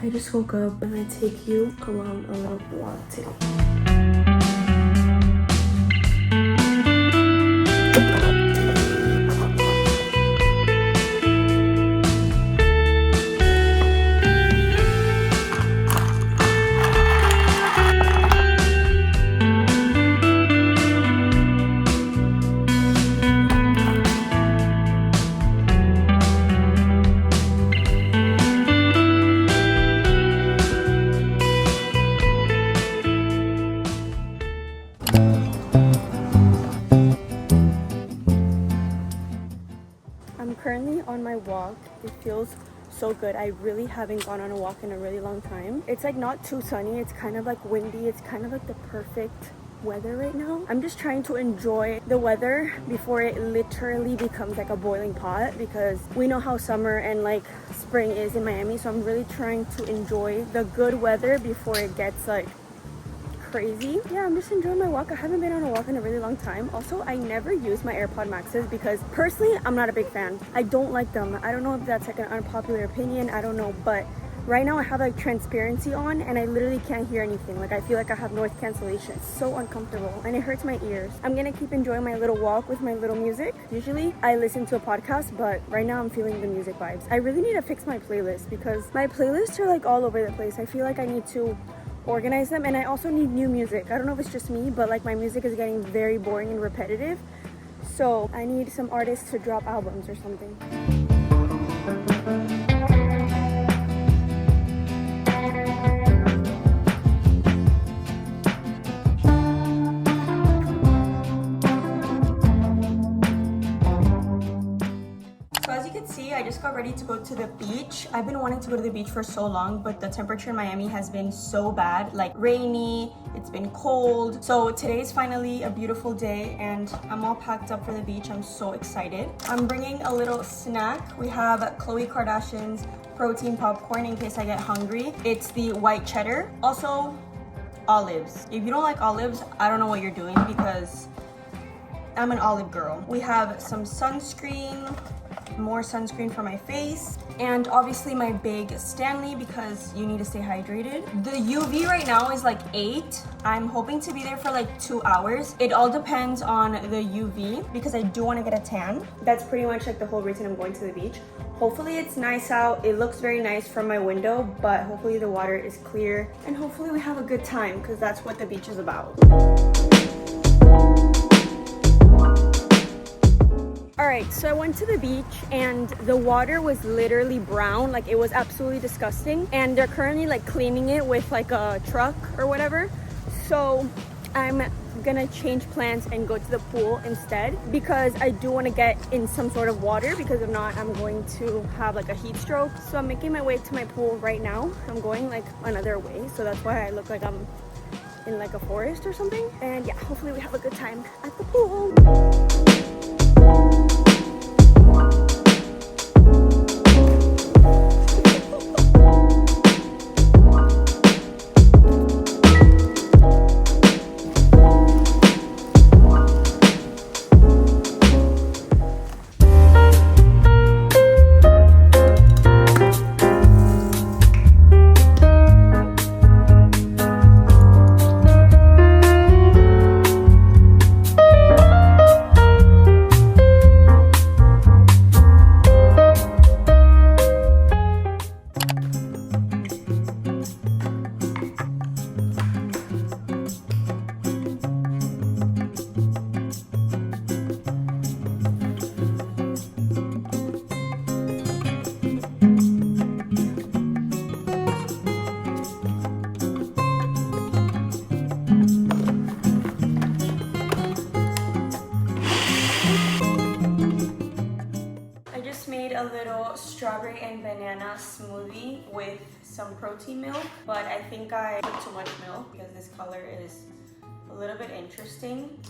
I just woke up. I'm gonna take you along a little walk today. I'm currently on my walk. It feels so good. I really haven't gone on a walk in a really long time. It's like not too sunny. It's kind of like windy. It's kind of like the perfect weather right now. I'm just trying to enjoy the weather before it literally becomes like a boiling pot, because we know how summer and like spring is in Miami. So I'm really trying to enjoy the good weather before it gets like crazy. Yeah, I'm just enjoying my walk. I haven't been on a walk in a really long time. Also, I never use my AirPod Maxes because personally I'm not a big fan. I don't like them. I don't know if that's like an unpopular opinion, I don't know, but right now I have like transparency on and I literally can't hear anything. Like I feel like I have noise cancellation. It's so uncomfortable and it hurts my ears. I'm gonna keep enjoying my little walk with my little music. Usually I listen to a podcast, but right now I'm feeling the music vibes. I really need to fix my playlist because my playlists are like all over the place. I feel like I need to organize them, and I also need new music. I don't know if it's just me, but like my music is getting very boring and repetitive, so I need some artists to drop albums or something. I just got ready to go to the beach. I've been wanting to go to the beach for so long, but the temperature in Miami has been so bad, like rainy, it's been cold. So today's finally a beautiful day and I'm all packed up for the beach. I'm so excited. I'm bringing a little snack. We have Khloe Kardashian's protein popcorn in case I get hungry. It's the white cheddar. Also, olives. If you don't like olives, I don't know what you're doing because I'm an olive girl. We have some sunscreen, more sunscreen for my face, and obviously my big Stanley because you need to stay hydrated. The UV right now is like 8. I'm hoping to be there for like 2 hours. It all depends on the UV because I do want to get a tan. That's pretty much like the whole reason I'm going to the beach. Hopefully it's nice out. It looks very nice from my window, but hopefully the water is clear and hopefully we have a good time because that's what the beach is about. Alright, so I went to the beach and the water was literally brown, like it was absolutely disgusting, and they're currently like cleaning it with like a truck or whatever. So I'm gonna change plans and go to the pool instead because I do want to get in some sort of water, because if not I'm going to have like a heat stroke. So I'm making my way to my pool right now. I'm going like another way, so that's why I look like I'm in like a forest or something. And yeah, hopefully we have a good time at the pool. A little strawberry and banana smoothie with some protein milk, but I think I put too much milk because this color is a little bit interesting.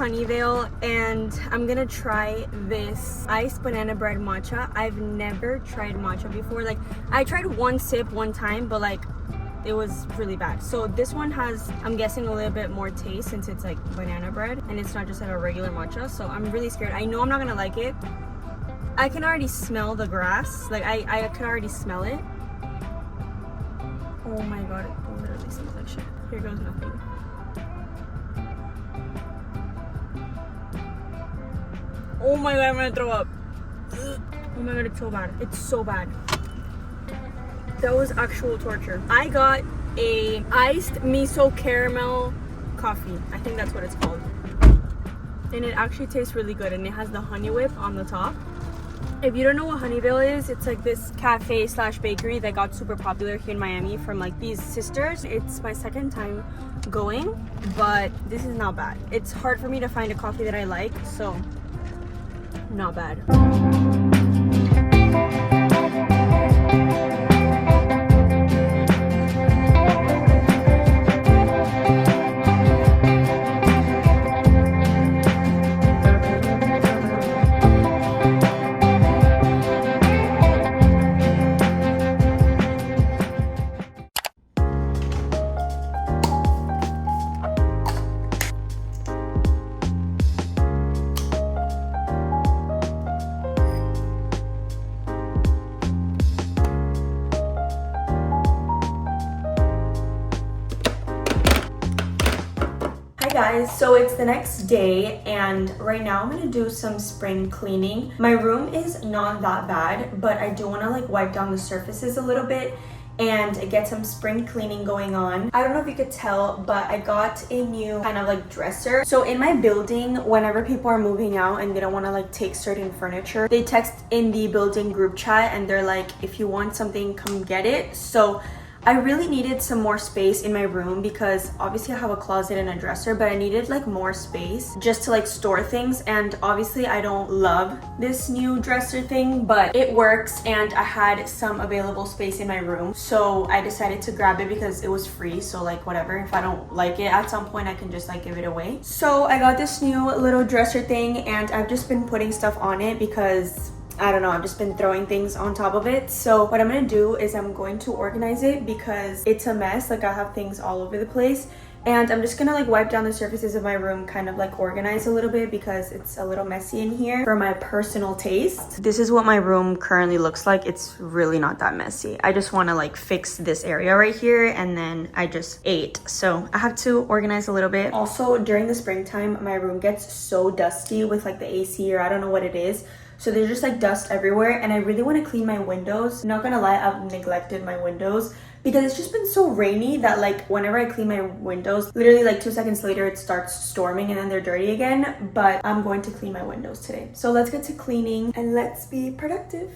Honeyvale and I'm gonna try this iced banana bread matcha. I've never tried matcha before. Like, I tried one sip one time, but like it was really bad. So this one has, I'm guessing, a little bit more taste since it's like banana bread and it's not just like a regular matcha. So I'm really scared. I know I'm not gonna like it. I can already smell the grass. Like I can already smell it. Oh my god, it literally smells like shit. Here goes nothing. Oh my god, I'm gonna throw up. Oh my god, it's so bad. It's so bad. That was actual torture. I got a iced miso caramel coffee. I think that's what it's called. And it actually tastes really good, and it has the honey whip on the top. If you don't know what Honeyvale is, it's like this cafe slash bakery that got super popular here in Miami from like these sisters. It's my second time going, but this is not bad. It's hard for me to find a coffee that I like, so not bad. Guys, so it's the next day and right now I'm gonna do some spring cleaning. My room is not that bad, but I do want to like wipe down the surfaces a little bit and get some spring cleaning going on. I don't know if you could tell, but I got a new kind of like dresser. So in my building, whenever people are moving out and they don't want to like take certain furniture, they text in the building group chat and they're like, if you want something, come get it. So I really needed some more space in my room because obviously I have a closet and a dresser, but I needed like more space just to like store things. And obviously I don't love this new dresser thing, but it works and I had some available space in my room. So I decided to grab it because it was free. So like whatever, if I don't like it at some point, I can just like give it away. So I got this new little dresser thing and I've just been putting stuff on it because I don't know, I've just been throwing things on top of it. So what I'm gonna do is I'm going to organize it because it's a mess. Like I have things all over the place and I'm just gonna like wipe down the surfaces of my room, kind of like organize a little bit because it's a little messy in here for my personal taste. This is what my room currently looks like. It's really not that messy. I just wanna like fix this area right here and then I just ate. So I have to organize a little bit. Also during the springtime, my room gets so dusty with like the AC or I don't know what it is. So there's just like dust everywhere and I really want to clean my windows. Not gonna lie, I've neglected my windows because it's just been so rainy that like whenever I clean my windows, literally like 2 seconds later it starts storming and then they're dirty again. But I'm going to clean my windows today. So let's get to cleaning and let's be productive.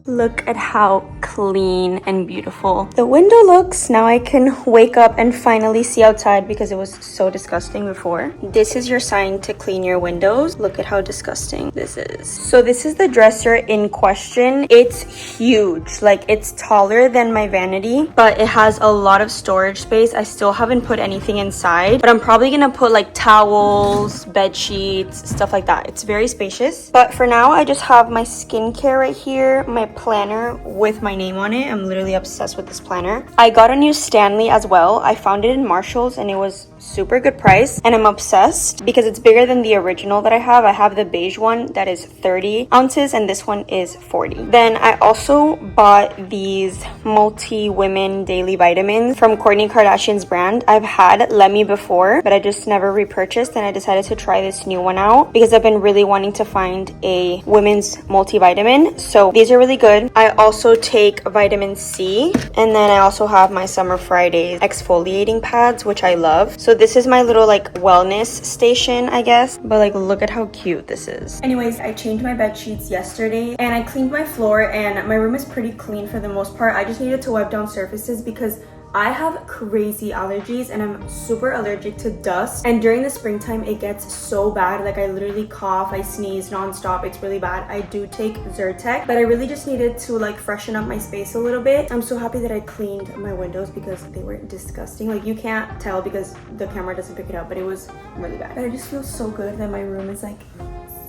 Look at how clean and beautiful the window looks. Now I can wake up and finally see outside because it was so disgusting before. This is your sign to clean your windows. Look at how disgusting this is. So this is the dresser in question. It's huge, like it's taller than my vanity, but it has a lot of storage space. I still haven't put anything inside, but I'm probably gonna put like towels, bed sheets, stuff like that. It's very spacious. But for now, I just have my skincare right here, my planner with my name on it. I'm literally obsessed with this planner. I got a new Stanley as well. I found it in Marshall's and it was super good price and I'm obsessed because it's bigger than the original that I have. I have the beige one that is 30 ounces and this one is 40. Then I also bought these multi-women daily vitamins from Kourtney Kardashian's brand. I've had Let Me before, but I just never repurchased and I decided to try this new one out because I've been really wanting to find a women's multivitamin. So these are really good. I I also take vitamin C, and then I also have my Summer Fridays exfoliating pads, which I love. So this is my little like wellness station, I guess. But like, look at how cute this is. Anyways, I changed my bed sheets yesterday and I cleaned my floor, and my room is pretty clean for the most part. I just needed to wipe down surfaces because I have crazy allergies and I'm super allergic to dust, and during the springtime it gets so bad. Like, I literally cough, I sneeze nonstop. It's really bad. I do take Zyrtec, but I really just needed to like freshen up my space a little bit. I'm so happy that I cleaned my windows because they were disgusting. Like, you can't tell because the camera doesn't pick it up, but it was really bad. But I just feel so good that my room is like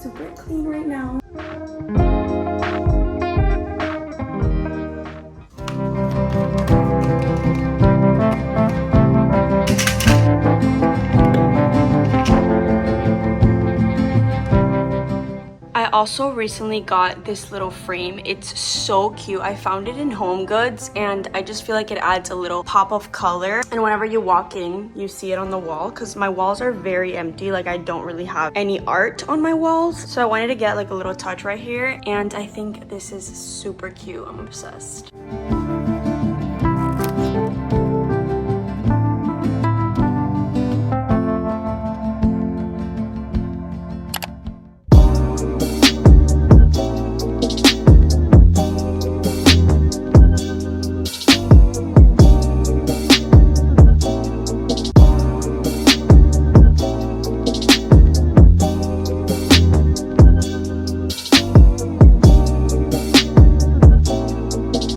super clean right now. I also recently got this little frame. It's so cute. I found it in Home Goods, and I just feel like it adds a little pop of color. And whenever you walk in, you see it on the wall, because my walls are very empty. Like, I don't really have any art on my walls. So I wanted to get like a little touch right here, and I think this is super cute. I'm obsessed.